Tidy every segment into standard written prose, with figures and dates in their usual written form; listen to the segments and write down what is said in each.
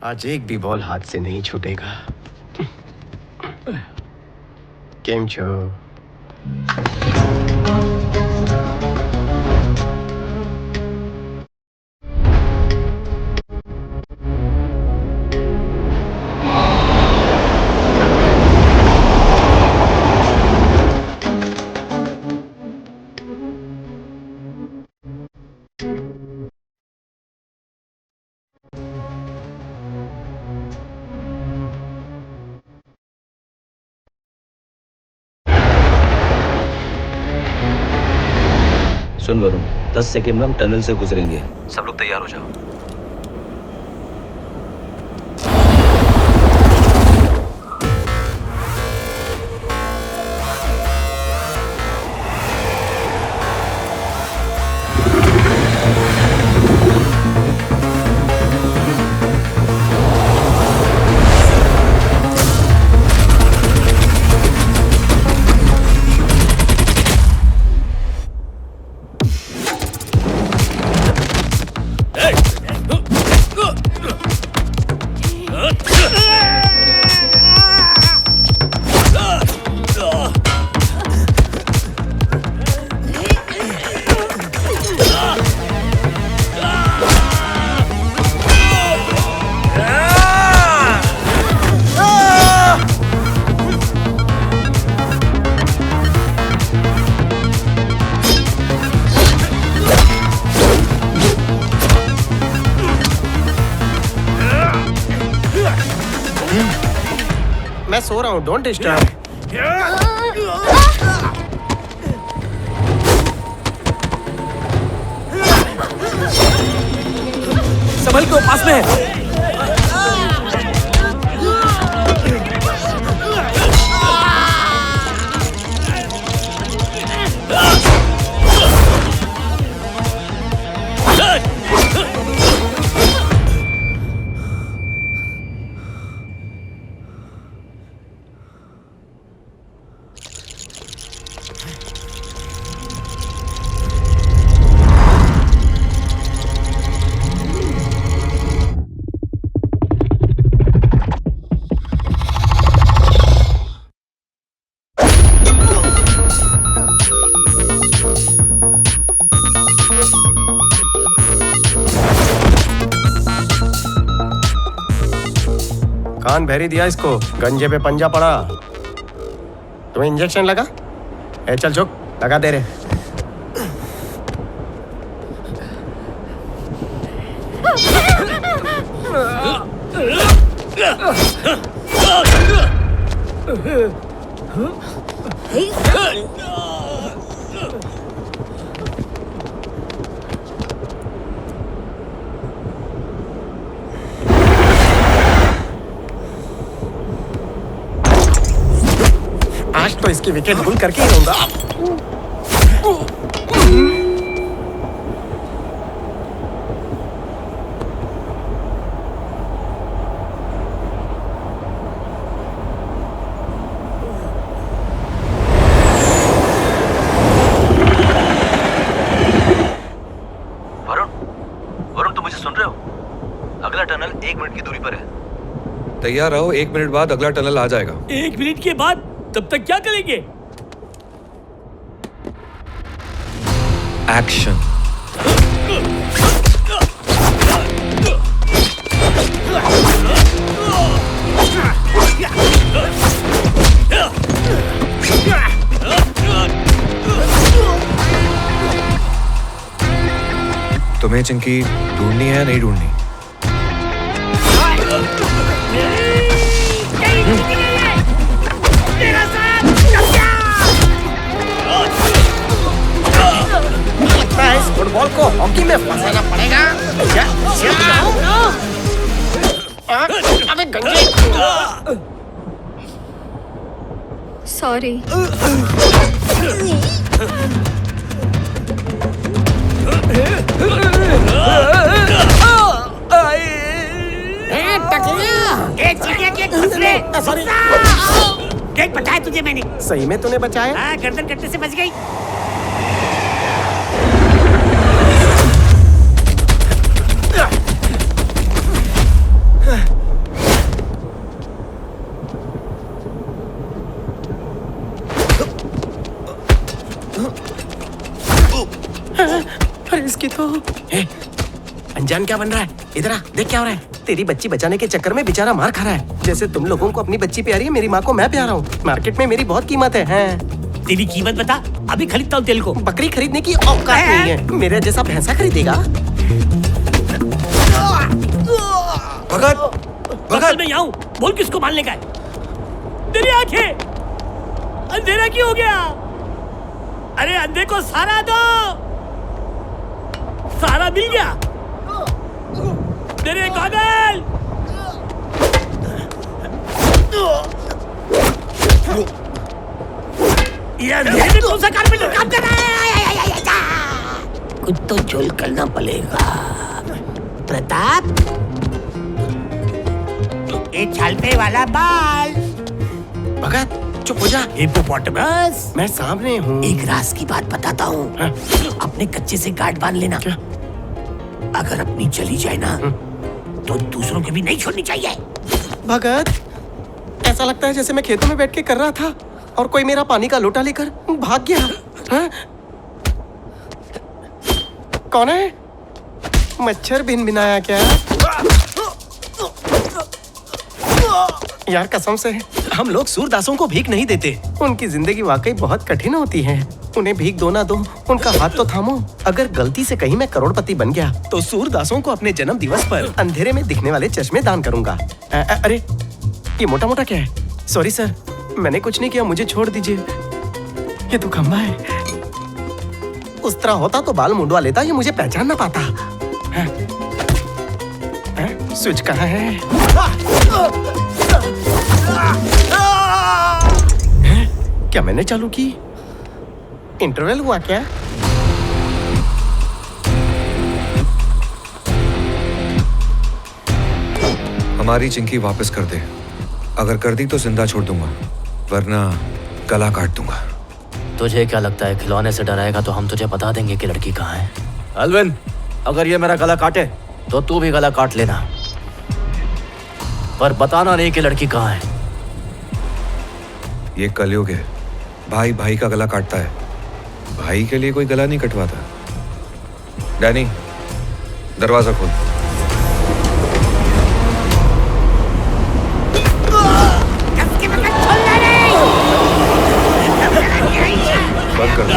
आज एक भी बॉल हाथ से नहीं छूटेगा। केम छो? सुन वरुण, 10 सेकंड में हम टनल से गुजरेंगे। सब लोग तैयार हो जाओ। मैं सो रहा हूँ, डोंट डिस्टर्ब। संभल को पास में है। कान भैरी दिया इसको, गंजे पे पंजा पड़ा। तुम्हें इंजेक्शन लगा? ए चल झुक, लगा दे रे। आज तो इसकी विकेट गुल करके ही रहूंगा। वरुण, तुम मुझे सुन रहे हो? अगला टनल 1 मिनट की दूरी पर है। तैयार रहो, 1 मिनट बाद अगला टनल आ जाएगा। 1 मिनट के बाद? तब तक क्या करेंगे? एक्शन। तुम्हें चिंकी ढूंढनी है नहीं ढूंढनी? फुटबॉल को हॉकी में फंसाना पड़ेगा। अबे गंजे। सॉरी। देख बचाया तुझे मैंने। सही में तूने बचाया? हाँ, गर्दन कटने से बच गई। ए, अनजान क्या बन रहा है? इधर आ, देख क्या हो रहा है। तेरी बच्ची बचाने के चक्कर में बेचारा मार खा रहा है। जैसे तुम लोगों को अपनी बच्ची प्यारी है, मेरी माँ को मैं प्यारा हूँ। मार्केट में मेरी बहुत कीमत है। तेरी कीमत बता, अभी खरीदता हूँ तेल को। बकरी खरीदने की औकात नहीं है। मेरे जैसा भैंसा खरीदेगा। भगत, भगत मैं यहाँ हूँ, बोल किसको मारने का है? तेरी आंखें, अंधेरा क्यों हो गया? अरे अंधे को सहारा दो। सहारा मिल गया। तेरे गॉगल। ये अंधेरे में कौन सा कारपेंटर काम कर रहा है? कुछ तो झोल करना पड़ेगा। प्रताप, ये छालते वाला बाल। भगत चुप हो जा। हिप्पोपोटामस, मैं सामने हूँ। एक राज की बात बताता हूँ। हाँ? अपने कच्चे से गांठ बांध लेना। क्या? अगर अपनी चली जाए ना तो दूसरों की भी नहीं छोड़नी चाहिए। भगत, ऐसा लगता है जैसे मैं खेतों में बैठ के कर रहा था और कोई मेरा पानी का लोटा लेकर भाग गया। हाँ? कौन है? मच्छर भिनभिनाया क्या? यार कसम से हम लोग सूरदासों को भीख नहीं देते। उनकी जिंदगी वाकई बहुत कठिन होती है। उन्हें भीख दो ना दो, उनका हाथ तो थामो। अगर गलती से कहीं मैं करोड़पति बन गया तो सूरदासों को अपने जन्म दिवस पर अंधेरे में दिखने वाले चश्मे दान करूंगा। अरे ये मोटा मोटा क्या है? सॉरी सर, मैंने कुछ नहीं किया, मुझे छोड़ दीजिए। ये तो खंबा है। उस तरह होता तो बाल मुंडवा लेता, ये मुझे पहचान ना पाता। स्विच कहाँ है? क्या मैंने चालू की? इंटरवल हुआ क्या? हमारी चिंकी वापस कर दे। अगर कर दी तो जिंदा छोड़ दूंगा, वरना गला काट दूंगा। तुझे क्या लगता है खिलौने से डराएगा तो हम तुझे बता देंगे कि लड़की कहाँ है? अलविन, अगर ये मेरा गला काटे तो तू भी गला काट लेना, पर बताना नहीं कि लड़की कहाँ है। ये कलयुग है, भाई भाई का गला काटता है, भाई के लिए कोई गला नहीं कटवाता। डैनी, दरवाजा खोल। बंद कर दो।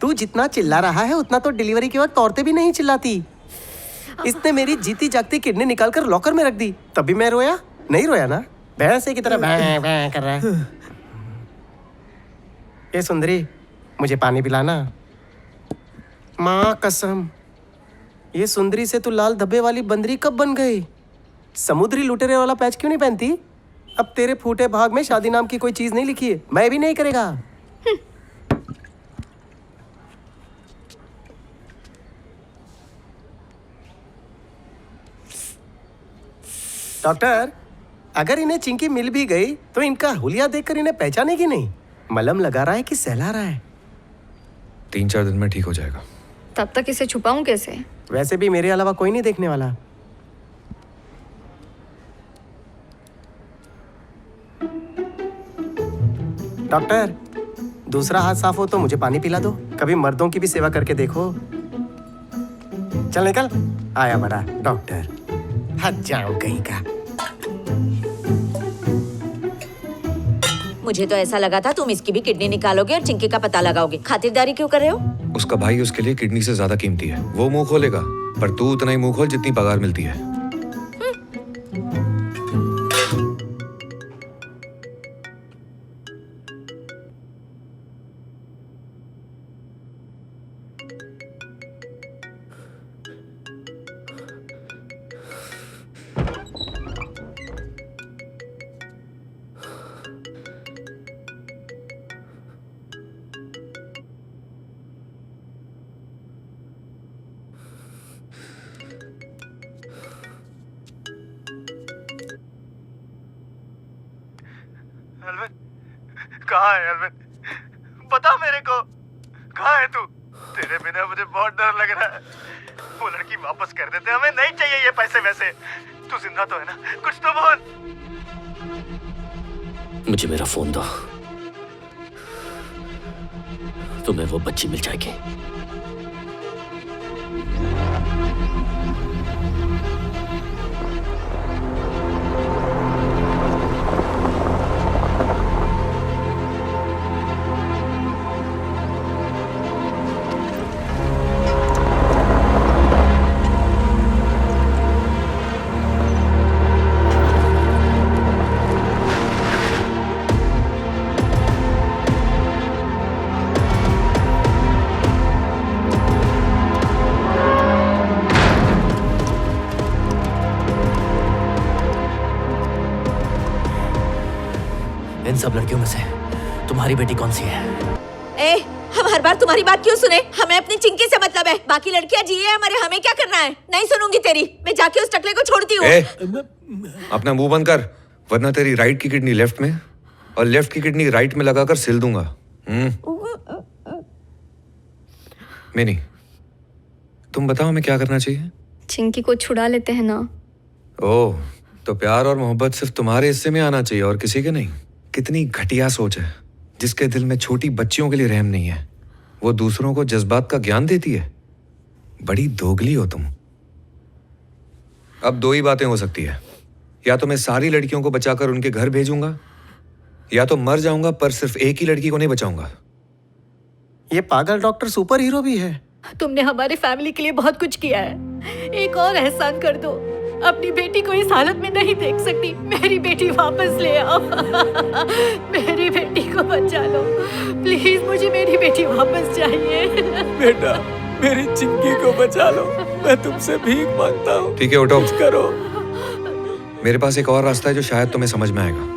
तू जितना चिल्ला रहा है उतना तो डिलीवरी के वक्त औरतें भी नहीं चिल्लाती। इसने मेरी जीती जागती किडनी निकालकर लॉकर में रख दी, तभी मैं रोया? नहीं रोया ना? भैंसे की तरह भैं भैं कर रहा है। ए सुंदरी, मुझे पानी पिलाना। माँ कसम, ये सुंदरी से तू लाल धब्बे वाली बंदरी कब बन गई? समुद्री लुटेरे वाला पैच क्यों नहीं पहनती? अब तेरे फूटे भाग में शादी नाम की कोई चीज नहीं लिखी है, मैं भी नहीं करेगा। डॉक्टर, अगर इन्हें चिंकी मिल भी गई तो इनका हुलिया देखकर इन्हें पहचानेगी नहीं। मलहम लगा रहा है कि सहला रहा है? 3-4 दिन में ठीक हो जाएगा। तब तक इसे छुपाऊं कैसे? वैसे भी मेरे अलावा कोई नहीं देखने वाला। डॉक्टर, दूसरा हाथ साफ हो तो मुझे पानी पिला दो। कभी मर्दों की भी सेवा करके देखो। चल निकल। आया बड़ा डॉक्टर, हट जाओ कहीं का। मुझे तो ऐसा लगा था तुम इसकी भी किडनी निकालोगे और चिंकी का पता लगाओगे। खातिरदारी क्यों कर रहे हो? उसका भाई उसके लिए किडनी से ज्यादा कीमती है। वो मुंह खोलेगा, पर तू उतना ही मुंह खोल जितनी पगार मिलती है। कहाँ है अरविंद? बता मेरे को, कहाँ है तू? तेरे बिना मुझे बहुत डर लग रहा है। वो लड़की वापस कर देते, हमें नहीं चाहिए ये पैसे वैसे। तू जिंदा तो है ना? कुछ तो बोल। मुझे मेरा फोन दो, तुम्हें वो बच्ची मिल जाएगी। इन सब लड़कियों में से तुम्हारी बेटी कौन सी है? ए, हम हर बार तुम्हारी बात क्यों सुने? हमें अपनी चिंकी से मतलब है। बाकी लड़कियां जिए हमारे, हमें क्या करना है? नहीं सुनूंगी तेरी। मैं जाके उस टकले को छोड़ती हूँ। अपना मुंह बंद कर, वरना तेरी राइट की किडनी लेफ्ट में और लेफ्ट की किडनी राइट में लगाकर सिल दूंगा। मिनी, तुम बताओ हमें क्या करना चाहिए? चिंकी को छुड़ा लेते हैं ना। ओह, तो प्यार और मोहब्बत सिर्फ तुम्हारे हिस्से में आना चाहिए और किसी के नहीं। कितनी घटिया सोच है। जिसके दिल में छोटी बच्चियों के लिए रहम नहीं है, वो दूसरों को जज्बात का ज्ञान देती है। बड़ी दोगली हो तुम। अब दो ही बातें हो सकती है, या तो मैं सारी लड़कियों को बचाकर उनके घर भेजूंगा, या तो मर जाऊंगा पर सिर्फ एक ही लड़की को नहीं बचाऊंगा। ये पागल डॉक्टर सुपर हीरो भी है। तुमने हमारे फैमिली के लिए बहुत कुछ किया है। एक और एहसान कर दो। अपनी बेटी को इस हालत में नहीं देख सकती। मेरी बेटी वापस ले आओ। मेरी बेटी को बचा लो प्लीज। मुझे मेरी बेटी वापस चाहिए। बेटा, मेरी चिंकी को बचा लो, मैं तुमसे भीख मांगता हूँ। ठीक है, उठो। करो। मेरे पास एक और रास्ता है जो शायद तुम्हें समझ में आएगा।